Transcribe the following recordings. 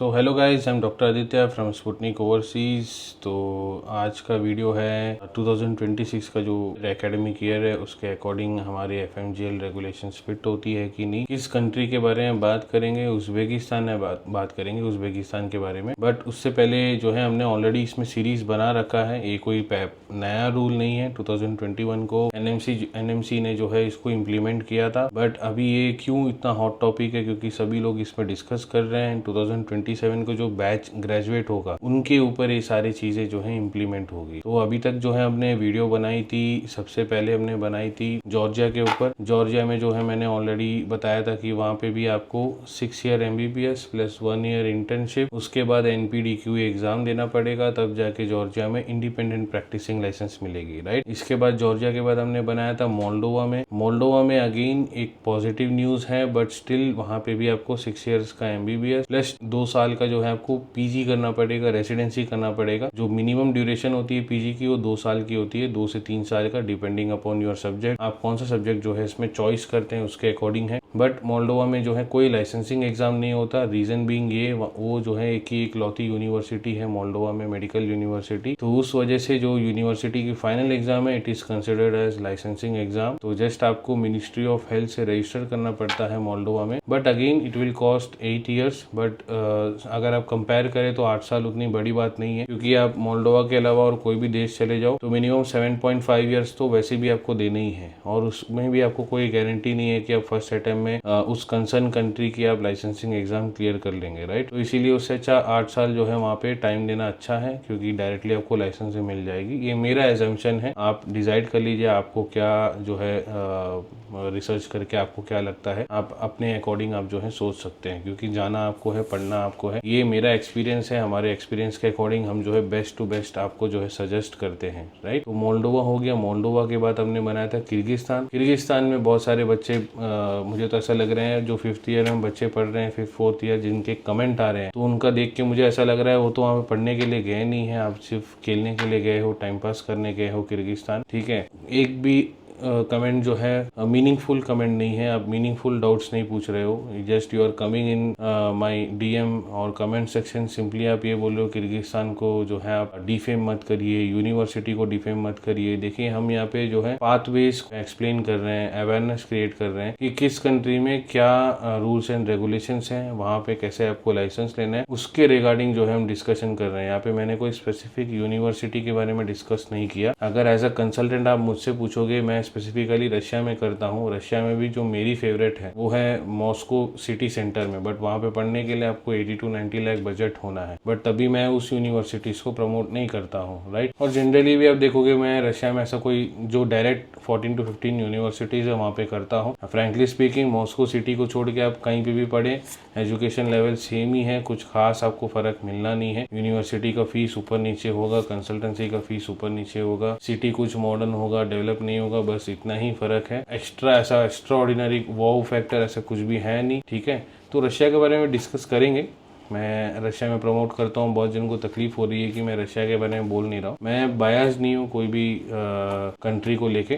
तो hello guys, I am doctor Aditya from Sputnik overseas. तो आज का वीडियो है 2026 का जो एकेडमिक ईयर है उसके अकॉर्डिंग हमारे FMGL रेगुलेशंस फिट होती है कि नहीं। किस कंट्री के बारे में बात करेंगे? उज़्बेकिस्तान में बात करेंगे उज़्बेकिस्तान के बारे में। बट उससे पहले जो है हमने ऑलरेडी इसमें सीरीज़ बना रखा है। ये कोई नया रूल नहीं है। 2021 को NMC ने जो है इसको इम्प्लीमेंट किया था। बट अभी ये क्यों इतना हॉट टॉपिक है? क्योंकि सभी लोग इसमें डिस्कस कर रहे हैं। 2027 को जो बैच ग्रेजुएट होगा उनके ऊपर ये सारी चीज़ें जो है इम्प्लीमेंट होगी। तो अभी तक जो है हमने वीडियो बनाई थी, सबसे पहले हमने बनाई थी जॉर्जिया के ऊपर। जॉर्जिया में जो है मैंने ऑलरेडी बताया था कि वहाँ पे भी आपको 6 year MBBS plus 1 year internship, उसके बाद NPDQ एग्जाम देना पड़ेगा, तब जाके जॉर्जिया में इंडिपेंडेंट प्रैक्टिसिंग लाइसेंस मिलेगी, राइट। इसके बाद जॉर्जिया के बाद हमने बनाया था मोल्डोवा में। मोल्डोवा में अगेन एक पॉजिटिव न्यूज़ है, बट स्टिल वहाँ पे भी आपको 6 ईयर्स का MBBS प्लस 2 साल का जो है आपको PG करना पड़ेगा, रेसिडेंसी करना पड़ेगा। जो मिनिमम ड्यूरेशन होती है PG की वो 2 साल की होती है, 2 से 3 साल का, डिपेंडिंग अपॉन योर सब्जेक्ट। आप कौन सा सब्जेक्ट जो है इसमें चॉइस करते हैं उसके अकॉर्डिंग है। बट मोल्डोवा में जो है कोई लाइसेंसिंग एग्जाम नहीं होता। रीजन बीइंग ये वो जो है एक ही इकलौती यूनिवर्सिटी है मोल्डोवा में, मेडिकल यूनिवर्सिटी। तो उस वजह से जो यूनिवर्सिटी की फाइनल एग्जाम है it is considered as licensing exam. तो जस्ट आपको मिनिस्ट्री ऑफ हेल्थ से रजिस्टर करना पड़ता है मोल्डोवा में। But again it will cost 8 years. But अगर आप कंपेयर करें तो 8 साल उतनी बड़ी बात नहीं है, क्योंकि आप मोल्डोवा के अलावा और कोई भी देश चले जाओ तो मिनिमम 7.5 ईयर्स तो वैसे भी आपको देने ही है। और उसमें भी आपको कोई गारंटी नहीं है कि आप फर्स्ट अटेम्प्ट में उस कंसर्न कंट्री की आप लाइसेंसिंग एग्जाम क्लियर कर लेंगे, राइट। तो इसीलिए उससे अच्छा 8 साल जो है वहाँ पे टाइम देना अच्छा है, क्योंकि डायरेक्टली आपको लाइसेंस मिल जाएगी। ये मेरा एजम्पशन है, आप डिसाइड कर लीजिए आपको क्या जो है रिसर्च करके आपको क्या लगता है, आप अपने अकॉर्डिंग आप जो है सोच सकते हैं, क्योंकि जाना आपको है, पढ़ना आपको है। ये मेरा एक्सपीरियंस है, हमारे एक्सपीरियंस के अकॉर्डिंग हम जो है बेस्ट टू बेस्ट आपको जो है सजेस्ट करते हैं, राइट। तो मोल्डोवा हो गया। मोल्डोवा के बाद हमने बनाया था किर्गिस्तान। किर्गिस्तान में बहुत सारे बच्चे मुझे तो ऐसा लग रहे हैं जो 5th ईयर में बच्चे पढ़ रहे हैं, 5th 4th ईयर, जिनके कमेंट आ रहे हैं तो उनका देख के मुझे ऐसा लग रहा है वो तो वहाँ पे पढ़ने के लिए गए नहीं है, आप सिर्फ खेलने के लिए गए हो, टाइम पास करने गए हो किर्गिस्तान, ठीक है। एक भी कमेंट जो है मीनिंगफुल कमेंट नहीं है, आप मीनिंगफुल डाउट्स नहीं पूछ रहे हो। Just you are coming in my DM और कमेंट सेक्शन, सिंपली आप ये बोल रहे हो किर्गिस्तान को जो है आप डिफेम मत करिए, यूनिवर्सिटी को डिफेम मत करिए। देखिए हम यहाँ पे जो है पाथवेज एक्सप्लेन कर रहे हैं, अवेयरनेस क्रिएट कर रहे हैं कि किस कंट्री में क्या रूल्स एंड रेगुलेशंस हैं, वहाँ पे कैसे आपको लाइसेंस लेना है, उसके रिगार्डिंग जो है हम डिस्कशन कर रहे हैं। यहाँ पे मैंने कोई स्पेसिफिक यूनिवर्सिटी के बारे में डिस्कस नहीं किया। अगर एज अ कंसल्टेंट आप मुझसे पूछोगे, मैं स्पेसिफिकली रशिया में करता हूँ। रशिया में भी जो मेरी फेवरेट है वो है मॉस्को सिटी सेंटर में, बट वहाँ पे पढ़ने के लिए आपको 80 to 90 लाख बजट होना है। बट तभी मैं उस यूनिवर्सिटीज को प्रमोट नहीं करता हूँ, राइट। और जनरली भी आप देखोगे मैं रशिया में ऐसा कोई जो डायरेक्ट 14 to 15 यूनिवर्सिटीज है वहाँ पे करता हूँ। फ्रेंकली स्पीकिंग मॉस्को सिटी को छोड़ के आप कहीं पे भी पढ़े, एजुकेशन लेवल सेम ही है, कुछ खास आपको फर्क मिलना नहीं है। यूनिवर्सिटी का फीस ऊपर नीचे होगा, कंसल्टेंसी का फीस ऊपर नीचे होगा, सिटी कुछ मॉडर्न होगा, डेवलप नहीं होगा, बस इतना ही फर्क है। एक्स्ट्रा ऐसा एक्स्ट्रा ऑर्डिनरी वाव फैक्टर ऐसा कुछ भी है नहीं, ठीक है। तो रशिया के बारे में डिस्कस करेंगे। मैं रशिया में प्रमोट करता हूँ, बहुत जन को तकलीफ हो रही है कि मैं रशिया के बारे में बोल नहीं रहा हूँ। मैं बायस नहीं हूँ कोई भी कंट्री को लेके,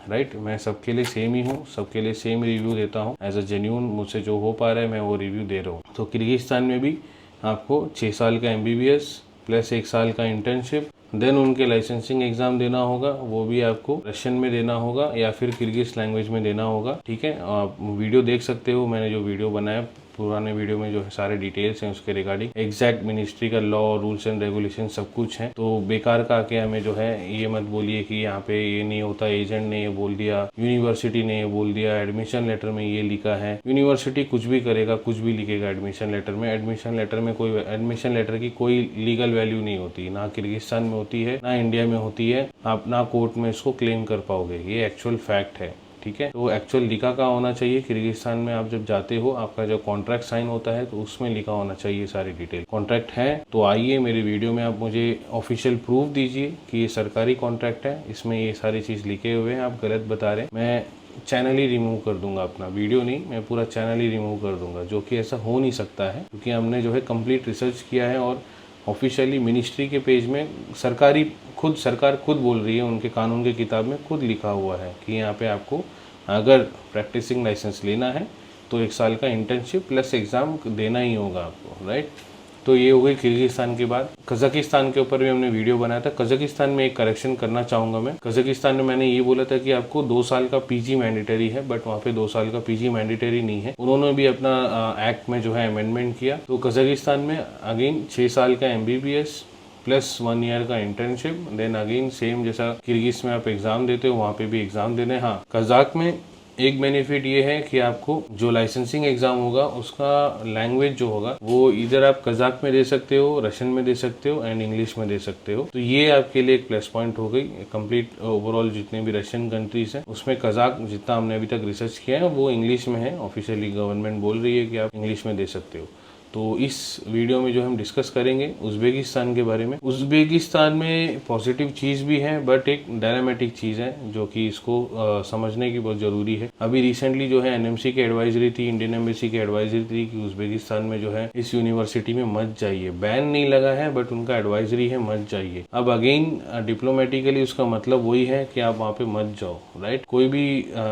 राइट। मैं सबके लिए सेम ही हूँ, सबके लिए सेम रिव्यू देता हूँ। एज अ जेन्यून मुझसे जो हो पा रहा है मैं वो रिव्यू दे रहा हूँ। तो किर्गिस्तान में भी आपको 6 साल का MBBS प्लस 1 साल का इंटर्नशिप, देन उनके लाइसेंसिंग एग्जाम देना होगा, वो भी आपको रशियन में देना होगा या फिर किर्गिज लैंग्वेज में देना होगा, ठीक है। आप वीडियो देख सकते हो, मैंने जो वीडियो बनाया पुराने वीडियो में जो है सारे डिटेल्स हैं उसके रिगार्डिंग, एग्जैक्ट मिनिस्ट्री का लॉ, रूल्स एंड रेगुलेशन सब कुछ है। तो बेकार का आके हमें जो है ये मत बोलिए कि यहाँ पे ये नहीं होता, एजेंट ने ये बोल दिया, यूनिवर्सिटी ने ये बोल दिया, एडमिशन लेटर में ये लिखा है। यूनिवर्सिटी कुछ भी करेगा, कुछ भी लिखेगा एडमिशन लेटर में। एडमिशन लेटर में कोई एडमिशन लेटर की कोई लीगल वैल्यू नहीं होती, ना किर्गिस्तान में होती है ना इंडिया में होती है। आप ना कोर्ट में इसको क्लेम कर पाओगे, ये एक्चुअल फैक्ट है, ठीक है। तो एक्चुअल लिखा का होना चाहिए किर्गिस्तान में, आप जब जाते हो आपका जब कॉन्ट्रैक्ट साइन होता है तो उसमें लिखा होना चाहिए सारी डिटेल। कॉन्ट्रैक्ट है तो आइए मेरे वीडियो में आप मुझे ऑफिशियल प्रूफ दीजिए कि ये सरकारी कॉन्ट्रैक्ट है, इसमें ये सारी चीज़ लिखे हुए हैं, आप गलत बता रहे हैं। मैं चैनल ही रिमूव कर दूंगा, अपना वीडियो नहीं, मैं पूरा चैनल ही रिमूव कर दूंगा, जो कि ऐसा हो नहीं सकता है, क्योंकि हमने जो है कंप्लीट रिसर्च किया है और ऑफिशियली मिनिस्ट्री के पेज में सरकार खुद बोल रही है, उनके कानून की किताब में खुद लिखा हुआ है कि यहाँ पे आपको अगर प्रैक्टिसिंग लाइसेंस लेना है तो 1 साल का इंटर्नशिप प्लस एग्ज़ाम देना ही होगा आपको, राइट। तो ये हो गई किर्गिस्तान के बाद। कजाकिस्तान के ऊपर भी हमने वीडियो बनाया था। कजाकिस्तान में एक करेक्शन करना चाहूँगा मैं। कजाकिस्तान में मैंने ये बोला था कि आपको 2 साल का पीजी मैंडेटरी है, बट वहाँ पे 2 साल का पीजी मैंडेटरी नहीं है। उन्होंने भी अपना एक्ट में जो है अमेंडमेंट किया। तो कजाकिस्तान में अगेन 6 साल का MBBS प्लस 1 ईयर का इंटर्नशिप, देन अगेन सेम जैसा किर्गिस में आप एग्जाम देते हो वहाँ पे भी एग्जाम देने। हाँ, कजाक में एक बेनिफिट ये है कि आपको जो लाइसेंसिंग एग्जाम होगा उसका लैंग्वेज जो होगा वो इधर आप कजाक में दे सकते हो, रशियन में दे सकते हो एंड इंग्लिश में दे सकते हो। तो ये आपके लिए एक प्लस पॉइंट हो गई। कंप्लीट ओवरऑल जितने भी रशियन कंट्रीज हैं उसमें कजाक जितना हमने अभी तक रिसर्च किया है वो इंग्लिश में है। ऑफिशियली गवर्नमेंट बोल रही है कि आप इंग्लिश में दे सकते हो। तो इस वीडियो में जो हम डिस्कस करेंगे उज़्बेकिस्तान के बारे में। उज़्बेकिस्तान में पॉजिटिव चीज़ भी है बट एक डायनामेटिक चीज़ है जो कि इसको समझने की बहुत ज़रूरी है। अभी रिसेंटली जो है NMC की एडवाइजरी थी, इंडियन एम्बेसी की एडवाइजरी थी कि उज़्बेकिस्तान में जो है इस यूनिवर्सिटी में मत जाइए। बैन नहीं लगा है बट उनका एडवाइजरी है मत जाइए। अब अगेन डिप्लोमेटिकली उसका मतलब वही है कि आप वहाँ पे मत जाओ, राइट। कोई भी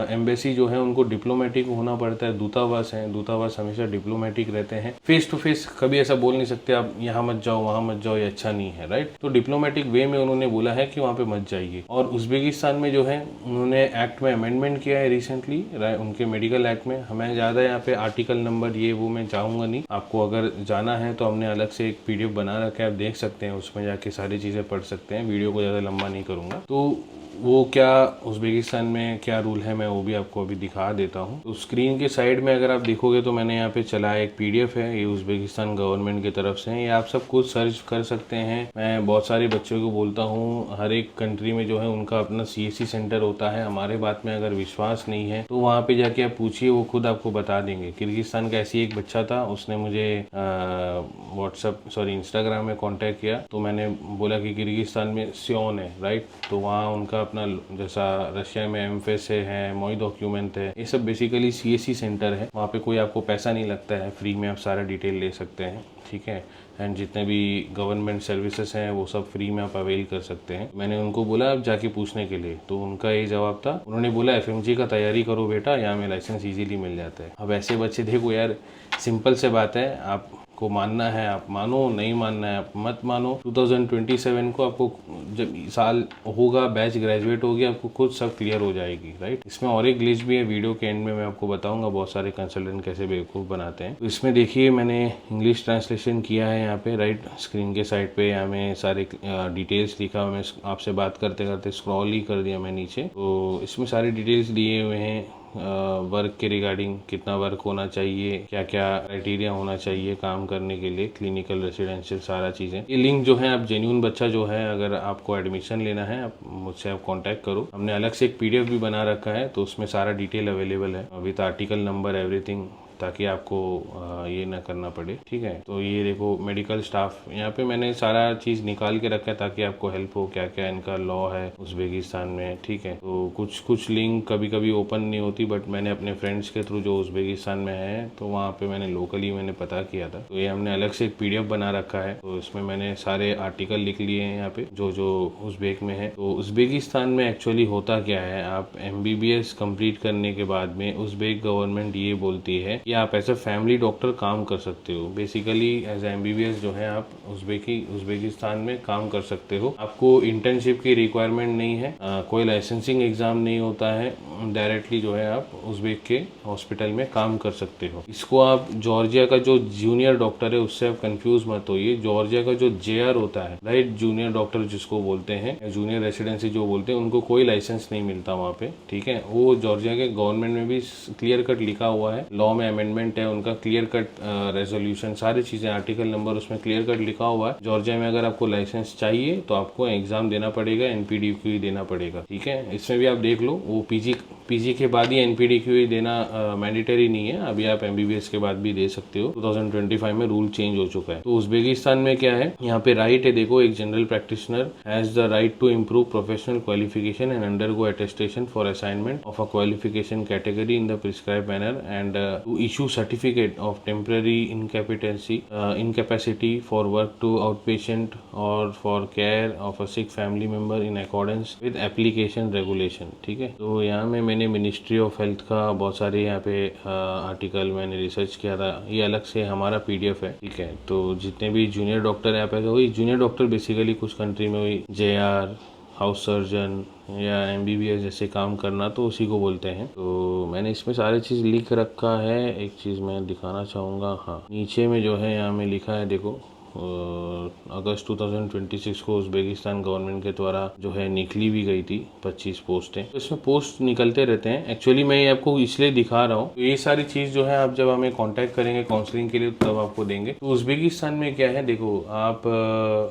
एम्बेसी जो है उनको डिप्लोमेटिक होना पड़ता है। दूतावास है, दूतावास हमेशा डिप्लोमेटिक रहते हैं। फेस टू फेस कभी ऐसा बोल नहीं सकते आप यहाँ मत जाओ वहाँ मत जाओ, ये अच्छा नहीं है, राइट। तो डिप्लोमेटिक वे में उन्होंने बोला है कि वहाँ पे मत जाइए। और उज़्बेकिस्तान में जो है उन्होंने एक्ट में अमेंडमेंट किया है रिसेंटली, उनके मेडिकल एक्ट में। हमें ज़्यादा यहाँ पे आर्टिकल नंबर ये वो मैं चाहूँगा नहीं। आपको अगर जाना है तो हमने अलग से एक PDF बना रखा है, आप देख सकते हैं, उसमें जाके सारी चीज़ें पढ़ सकते हैं। वीडियो को ज़्यादा लंबा नहीं करूँगा। तो वो क्या उज़्बेकिस्तान में क्या रूल है मैं वो भी आपको अभी दिखा देता हूँ। तो स्क्रीन के साइड में अगर आप देखोगे तो मैंने यहाँ पे चलाया एक PDF है, ये उज़्बेकिस्तान गवर्नमेंट की तरफ से है। ये आप सब कुछ सर्च कर सकते हैं। मैं बहुत सारे बच्चों को बोलता हूँ हर एक कंट्री में जो है उनका अपना CSC सेंटर होता है। हमारे बात में अगर विश्वास नहीं है तो वहाँ पे जाके आप पूछिए, वो खुद आपको बता देंगे। किर्गिस्तान का ऐसी एक बच्चा था, उसने मुझे इंस्टाग्राम में कॉन्टेक्ट किया। तो मैंने बोला कि किर्गिस्तान में सियोन है, राइट। तो वहाँ उनका अपना जैसा रशिया में एमफेस है, मोई डॉक्यूमेंट है, ये सब बेसिकली CSC सेंटर है। वहाँ पे कोई आपको पैसा नहीं लगता है, फ्री में आप सारा डिटेल ले सकते हैं, ठीक है। एंड जितने भी गवर्नमेंट सर्विसेज हैं वो सब फ्री में आप अवेल कर सकते हैं। मैंने उनको बोला आप जाके पूछने के लिए, तो उनका ये जवाब था, उन्होंने बोला FMG का तैयारी करो बेटा, यहाँ में लाइसेंस इजीली मिल जाता है। अब ऐसे बच्चे देखो यार, सिंपल से बात है, आप को मानना है आप मानो, नहीं मानना है आप मत मानो। 2027 को आपको जब साल होगा, बैच ग्रेजुएट होगी, आपको खुद सब क्लियर हो जाएगी, राइट। इसमें और एक ग्लिच भी है, वीडियो के एंड में मैं आपको बताऊंगा बहुत सारे कंसल्टेंट कैसे बेवकूफ़ बनाते हैं। तो इसमें देखिए मैंने इंग्लिश ट्रांसलेशन किया है यहाँ पे, राइट। स्क्रीन के साइड पे यहाँ में सारे डिटेल्स लिखा हुआ। मैं आपसे बात करते करते स्क्रॉल ही कर दिया मैं नीचे। तो इसमें सारे डिटेल्स दिए हुए हैं वर्क के रिगार्डिंग, कितना वर्क होना चाहिए, क्या क्या क्राइटेरिया होना चाहिए काम करने के लिए, क्लिनिकल, रेसिडेंशियल, सारा चीज़ें। ये लिंक जो है, आप जेन्युइन बच्चा जो है, अगर आपको एडमिशन लेना है आप मुझसे आप कांटेक्ट करो। हमने अलग से एक PDF भी बना रखा है, तो उसमें सारा डिटेल अवेलेबल है विद आर्टिकल नंबर एवरीथिंग, ताकि आपको ये ना करना पड़े, ठीक है। तो ये देखो मेडिकल स्टाफ, यहाँ पे मैंने सारा चीज़ निकाल के रखा है ताकि आपको हेल्प हो, क्या क्या इनका लॉ है उज़्बेकिस्तान में, ठीक है। तो कुछ लिंक कभी कभी ओपन नहीं होती, बट मैंने अपने फ्रेंड्स के थ्रू जो उज़्बेकिस्तान में है तो वहाँ पे मैंने लोकली मैंने पता किया था। तो ये हमने अलग से एक PDF बना रखा है, तो इसमें मैंने सारे आर्टिकल लिख लिए हैं यहाँ पे जो जो उज़्बेक में है। तो उज़्बेकिस्तान में एक्चुअली होता क्या है, आप MBBS कंप्लीट करने के बाद में उज़्बेक गवर्नमेंट ये बोलती है कि आप एज ए फैमिली डॉक्टर काम कर सकते हो। बेसिकली एज MBBS जो है आप उज़्बेकिस्तान में काम कर सकते हो। आपको इंटर्नशिप की रिक्वायरमेंट नहीं है, कोई लाइसेंसिंग एग्जाम नहीं होता है, डायरेक्टली जो है आप उज़्बेक के हॉस्पिटल में काम कर सकते हो। इसको आप जॉर्जिया का जो जूनियर डॉक्टर है उससे आप कंफ्यूज मत होइए। जॉर्जिया का जो JR होता है, राइट, जूनियर डॉक्टर जिसको बोलते हैं, जूनियर रेसिडेंसी जो बोलते हैं, उनको कोई लाइसेंस नहीं मिलता वहाँ पे, ठीक है। वो जॉर्जिया के गवर्नमेंट में भी क्लियर कट लिखा हुआ है, लॉ में अमेंडमेंट है उनका, क्लियर कट रेजोल्यूशन, सारी चीजें, आर्टिकल नंबर उसमें क्लियर कट लिखा हुआ है। जॉर्जिया में अगर आपको लाइसेंस चाहिए तो आपको एग्जाम देना पड़ेगा, NPDQE देना पड़ेगा, ठीक है। इसमें भी आप देख लो, वो पीजी के बाद ही NPDQE देना मैंडेटरी नहीं है, अभी आप MBBS के बाद भी दे सकते हो। 2025 में रूल चेंज हो चुका है। तो उज़्बेकिस्तान में क्या है, यहाँ पे राइट है, देखो, एक general practitioner has the right to improve professional qualification and undergo attestation for assignment of a qualification category in the prescribe manner and to issue certificate of temporary incapacity for work to outpatient or for care of a sick family member in accordance with application regulation, ठीक है। तो यहाँ में मैंने ministry of health का बहुत सारे यहाँ पे आर्टिकल मैंने रिसर्च किया था। ये अलग से हमारा पीडीएफ है, ठीक है। तो जितने भी जूनियर डॉक्टर यहाँ पे, वही जूनियर डॉक्टर बेसिकली कुछ कंट्री में वही जेआर, हाउस सर्जन या एमबीबीएस जैसे काम करना, तो उसी को बोलते हैं। तो मैंने इसमें सारी चीज़ लिख रखा है। एक चीज़ मैं दिखाना चाहूँगा, हाँ नीचे में जो है यहाँ में लिखा है, देखो अगस्त 2026 को उज़्बेकिस्तान गवर्नमेंट के द्वारा जो है निकली भी गई थी 25 पोस्टें। तो इसमें पोस्ट निकलते रहते हैं। एक्चुअली मैं ये आपको इसलिए दिखा रहा हूँ, तो ये सारी चीज़ जो है आप जब हमें कांटेक्ट करेंगे काउंसलिंग के लिए तब आपको देंगे। तो उज़्बेकिस्तान में क्या है, देखो आप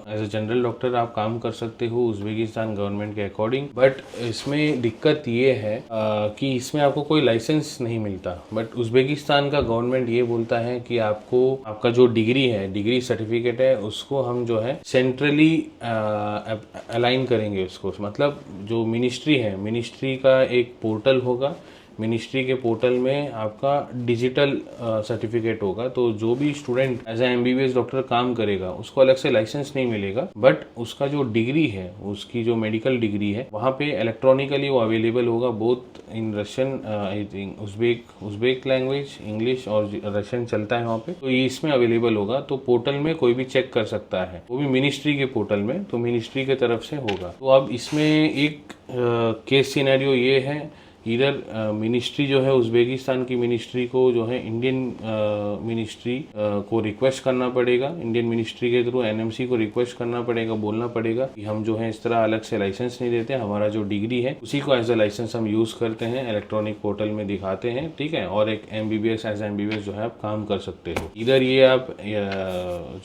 एज ए जनरल डॉक्टर आप काम कर सकते हो उज़्बेकिस्तान गवर्नमेंट के अकॉर्डिंग, बट इसमें दिक्कत ये है कि इसमें आपको कोई लाइसेंस नहीं मिलता। बट उज़्बेकिस्तान का गवर्नमेंट ये बोलता है कि आपको आपका जो डिग्री है, डिग्री सर्टिफिकेट है, उसको हम जो है सेंट्रली अलाइन करेंगे उसको। मतलब जो मिनिस्ट्री है, मिनिस्ट्री का एक पोर्टल होगा, मिनिस्ट्री के पोर्टल में आपका डिजिटल सर्टिफिकेट होगा। तो जो भी student as a MBBS doctor काम करेगा उसको अलग से लाइसेंस नहीं मिलेगा, बट उसका जो डिग्री है, उसकी जो मेडिकल डिग्री है, वहाँ पे इलेक्ट्रॉनिकली वो अवेलेबल होगा, both in Russian, I think Uzbek language, English और रशियन चलता है वहाँ पे। तो ये इसमें अवेलेबल होगा, तो पोर्टल में कोई भी चेक कर सकता है, वो भी मिनिस्ट्री के पोर्टल में। तो मिनिस्ट्री की तरफ से होगा। तो अब इसमें एक केस सिनेरियो ये है, इधर मिनिस्ट्री जो है उज़्बेकिस्तान की मिनिस्ट्री को जो है इंडियन मिनिस्ट्री को रिक्वेस्ट करना पड़ेगा, इंडियन मिनिस्ट्री के थ्रू एनएमसी को रिक्वेस्ट करना पड़ेगा, बोलना पड़ेगा कि हम जो है इस तरह अलग से लाइसेंस नहीं देते, हमारा जो डिग्री है उसी को एज ए लाइसेंस हम यूज करते हैं, इलेक्ट्रॉनिक पोर्टल में दिखाते हैं, ठीक है। और एक एमबीबीएस एज एमबीबीएस जो है आप काम कर सकते हो। इधर ये आप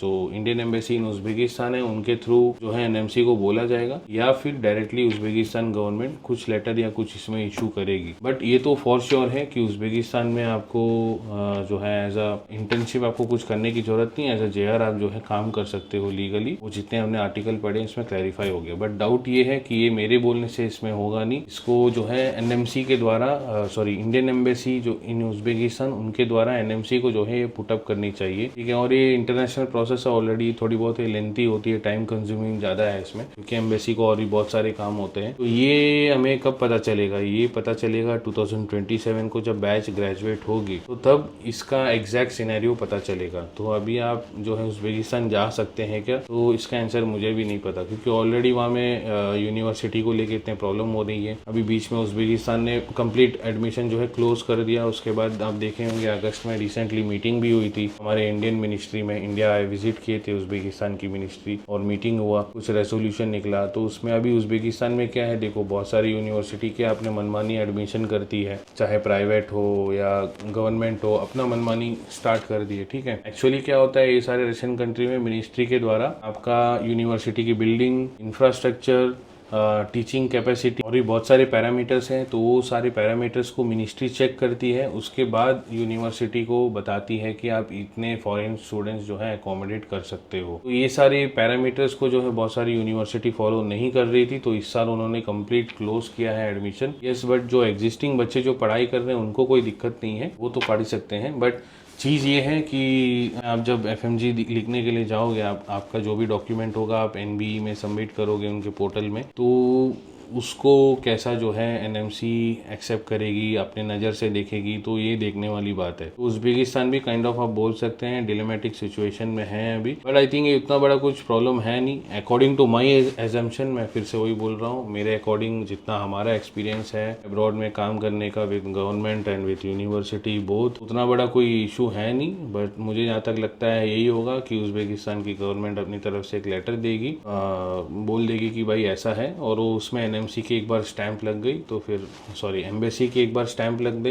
जो इंडियन एम्बेसी इन उज़्बेकिस्तान है उनके थ्रू जो है एनएमसी को बोला जाएगा, या फिर डायरेक्टली उज़्बेकिस्तान गवर्नमेंट कुछ लेटर या कुछ इसमें इशू करेगी। बट ये तो फॉर श्योर है कि उज़्बेकिस्तान में आपको जो है एज अ इंटर्नशिप आपको कुछ करने की जरूरत नहीं है, एज अ जेआर आप जो है काम कर सकते हो लीगली। वो जितने हमने आर्टिकल पढ़े इसमें क्लैरिफाई हो गया। बट डाउट ये है कि ये मेरे बोलने से इसमें होगा नहीं, इसको जो है एनएमसी के द्वारा, सॉरी इंडियन एम्बेसी जो इन उज़्बेकिस्तान, उनके द्वारा एनएमसी को जो है ये पुटअप करनी चाहिए, ठीक है। और ये इंटरनेशनल प्रोसेस ऑलरेडी थोड़ी बहुत लेंथी होती है, टाइम कंज्यूमिंग ज्यादा है इसमें, क्योंकि एम्बेसी को और भी बहुत सारे काम होते हैं। तो ये हमें कब पता चलेगा, ये पता चलेगा 2027 को जब बैच ग्रेजुएट होगी, तो तब इसका एग्जैक्ट सिनेरियो पता चलेगा। तो अभी आप जो है उज़्बेकिस्तान जा सकते हैं क्या, तो इसका आंसर मुझे भी नहीं पता, क्योंकि ऑलरेडी वहाँ में यूनिवर्सिटी को लेके इतने प्रॉब्लम हो रही है। अभी बीच में उज़्बेकिस्तान ने कंप्लीट एडमिशन जो है क्लोज कर दिया। उसके बाद आप देखे होंगे अगस्त में रिसेंटली मीटिंग भी हुई थी हमारे इंडियन मिनिस्ट्री में, इंडिया विजिट किए थे उज़्बेकिस्तान की मिनिस्ट्री, और मीटिंग हुआ, कुछ रेजोल्यूशन निकला। तो उसमें अभी उज़्बेकिस्तान में क्या है, देखो बहुत सारी यूनिवर्सिटी के आपने मनमानी एडमिशन करती है, चाहे प्राइवेट हो या गवर्नमेंट हो, अपना मनमानी स्टार्ट कर दिए, ठीक है। एक्चुअली क्या होता है, ये सारे रशियन कंट्री में मिनिस्ट्री के द्वारा आपका यूनिवर्सिटी की बिल्डिंग, इंफ्रास्ट्रक्चर, टीचिंग कैपेसिटी और भी बहुत सारे पैरामीटर्स हैं। तो वो सारे पैरामीटर्स को मिनिस्ट्री चेक करती है, उसके बाद यूनिवर्सिटी को बताती है कि आप इतने फॉरेन स्टूडेंट्स जो है अकोमोडेट कर सकते हो। तो ये सारे पैरामीटर्स को जो है बहुत सारी यूनिवर्सिटी फॉलो नहीं कर रही थी, तो इस साल उन्होंने कंप्लीट क्लोज किया है एडमिशन। यस, बट जो एग्जिस्टिंग बच्चे जो पढ़ाई कर रहे हैं उनको कोई दिक्कत नहीं है, वो तो पढ़ सकते हैं। बट चीज़ ये है कि आप जब एफएमजी लिखने के लिए जाओगे, आपका जो भी डॉक्यूमेंट होगा आप एनबीई में सबमिट करोगे उनके पोर्टल में, तो उसको कैसा जो है एनएमसी एक्सेप्ट करेगी, अपने नज़र से देखेगी, तो ये देखने वाली बात है। तो उज़्बेकिस्तान भी काइंड ऑफ आप बोल सकते हैं डिलेमेटिक सिचुएशन में है अभी, बट आई थिंक ये इतना बड़ा कुछ प्रॉब्लम है नहीं अकॉर्डिंग टू माई एजम्पशन। मैं फिर से वही बोल रहा हूँ, मेरे अकॉर्डिंग जितना हमारा एक्सपीरियंस है अब्रॉड में काम करने का with government and with university both, उतना बड़ा कोई इशू है नहीं। बट मुझे जहाँ तक लगता है यही होगा कि उज़्बेकिस्तान की गवर्नमेंट अपनी तरफ से एक लेटर देगी, बोल देगी कि भाई ऐसा है, और वो उसमें एनएमसी की एक बार स्टैंप लग गई तो फिर, सॉरी एम्बेसी की एक बार स्टैंप लग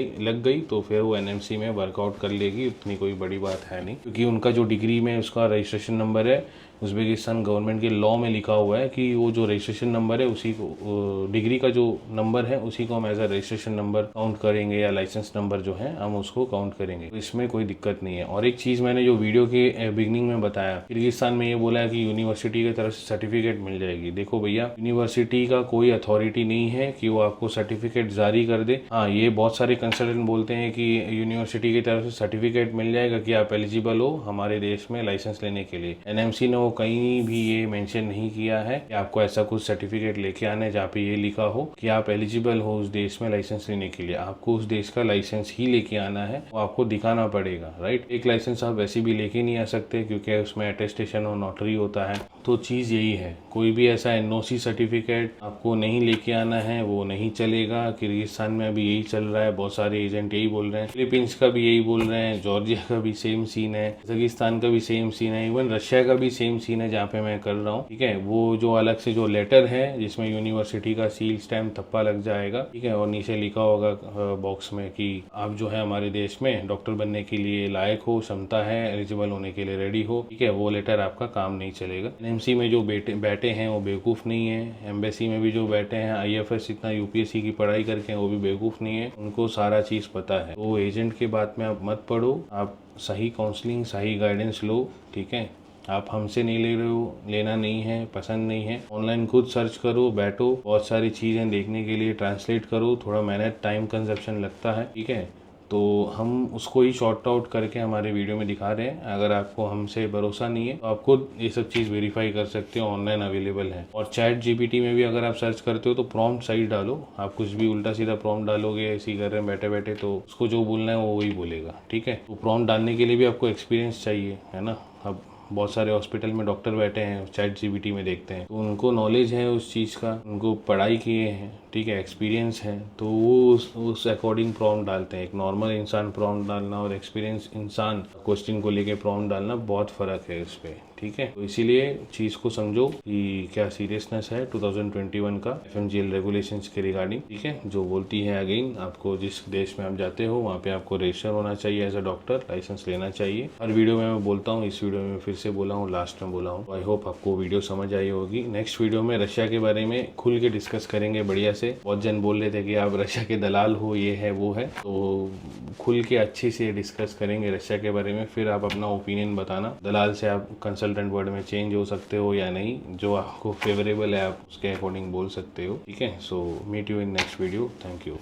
गई तो फिर वो एनएमसी में वर्कआउट कर लेगी। उतनी कोई बड़ी बात है नहीं, क्योंकि उनका जो डिग्री में उसका रजिस्ट्रेशन नंबर है, उज़्बेकिस्तान गवर्नमेंट के लॉ में लिखा हुआ है कि वो जो रजिस्ट्रेशन नंबर है उसी को, डिग्री का जो नंबर है उसी को हम as a registration number count करेंगे, या लाइसेंस नंबर जो है हम उसको काउंट करेंगे। तो इसमें कोई दिक्कत नहीं है। और एक चीज़ मैंने जो वीडियो के बिगनिंग में बताया, किर्गिस्तान में ये बोला है कि यूनिवर्सिटी की तरफ से सर्टिफिकेट मिल जाएगी। देखो भैया, यूनिवर्सिटी का कोई अथॉरिटी नहीं है कि वो आपको सर्टिफिकेट जारी कर दे। हाँ, ये बहुत सारे कंसल्टेंट बोलते हैं कि यूनिवर्सिटी की तरफ से सर्टिफिकेट मिल जाएगा कि आप एलिजिबल हो हमारे देश में लाइसेंस लेने के लिए। एनएमसी ने वो कहीं भी ये मेंशन नहीं किया है कि आपको ऐसा कुछ सर्टिफिकेट लेके आना है जहाँ पे ये लिखा हो कि आप एलिजिबल हो उस देश में लाइसेंस लेने के लिए। आपको उस देश का लाइसेंस ही लेके आना है, वो आपको दिखाना पड़ेगा, राइट। एक लाइसेंस आप वैसे भी लेके नहीं आ सकते क्योंकि उसमें अटेस्टेशन और नोटरी होता है। तो चीज़ यही है, कोई भी ऐसा NOC सर्टिफिकेट आपको नहीं लेके आना है, वो नहीं चलेगा। किर्गिस्तान में अभी यही चल रहा है, बहुत सारे एजेंट यही बोल रहे हैं, फिलीपींस का भी यही बोल रहे हैं, जॉर्जिया का भी सेम सीन है, कजाकिस्तान का भी सेम सीन है, इवन रशिया का भी सेम सीन है जहाँ पे मैं कर रहा हूँ, ठीक है। वो जो अलग से जो लेटर है जिसमें यूनिवर्सिटी का सील स्टैम्प थप्पा लग जाएगा, ठीक है, और नीचे लिखा होगा बॉक्स में कि आप जो है हमारे देश में डॉक्टर बनने के लिए लायक हो, क्षमता है, एलिजिबल होने के लिए रेडी हो, ठीक है, वो लेटर आपका काम नहीं चलेगा। NMC में जो बैठे हैं वो बेवकूफ़ नहीं है, एम्बेसी में भी जो बैठे हैं IFS इतना UPSC की पढ़ाई करके वो भी बेवकूफ़ नहीं है, उनको सारा चीज़ पता है। तो एजेंट के बात में आप मत पढ़ो, आप सही काउंसलिंग सही गाइडेंस लो, ठीक है। आप हमसे नहीं ले रहे हो, लेना नहीं है, पसंद नहीं है, ऑनलाइन खुद सर्च करो, बैठो, बहुत सारी चीज़ें देखने के लिए ट्रांसलेट करो, थोड़ा मेहनत टाइम कंजप्शन लगता है, ठीक है। तो हम उसको ही शॉर्ट आउट करके हमारे वीडियो में दिखा रहे हैं। अगर आपको हमसे भरोसा नहीं है तो आप खुद ये सब चीज़ वेरीफाई कर सकते हो, ऑनलाइन अवेलेबल है। और ChatGPT में भी अगर आप सर्च करते हो तो प्रॉम्प्ट सही डालो, आप कुछ भी उल्टा सीधा प्रॉम्प्ट डालोगे ऐसे ही कर रहे हैं बैठे बैठे तो उसको जो बोलना है वो वही बोलेगा, ठीक है। तो प्रॉम्प्ट डालने के लिए भी आपको एक्सपीरियंस चाहिए, है ना। अब बहुत सारे हॉस्पिटल में डॉक्टर बैठे हैं, ChatGPT में देखते हैं तो उनको नॉलेज है उस चीज़ का, उनको पढ़ाई किए हैं, ठीक है, एक्सपीरियंस है, तो वो उस अकॉर्डिंग प्रॉम्प्ट डालते हैं। एक नॉर्मल इंसान प्रॉम्प्ट डालना और एक्सपीरियंस इंसान क्वेश्चन को लेके प्रॉम्प्ट डालना बहुत फ़र्क है इस पर, ठीक है। तो इसीलिए चीज़ को समझो कि क्या सीरियसनेस है 2021 का FMGL रेगुलेशंस के रिगार्डिंग, ठीक है। जो बोलती है अगेन, आपको जिस देश में आप जाते हो वहाँ पे आपको रजिस्टर होना चाहिए एज अ डॉक्टर, लाइसेंस लेना चाहिए। हर वीडियो में मैं बोलता हूँ, इस वीडियो में फिर से बोला हूँ, लास्ट में बोला हूँ। आई होप आपको वीडियो समझ आई होगी। नेक्स्ट वीडियो में रशिया के बारे में खुल के डिस्कस करेंगे बढ़िया से। बहुत जन बोल रहे थे कि आप रशिया के दलाल हो, ये है वो है, तो खुल के अच्छे से डिस्कस करेंगे रशिया के बारे में, फिर आप अपना ओपिनियन बताना। दलाल से आप कंसल्टेंट वर्ड में चेंज हो सकते हो या नहीं, जो आपको फेवरेबल है आप उसके अकॉर्डिंग बोल सकते हो, ठीक है। So meet you in next video, thank you.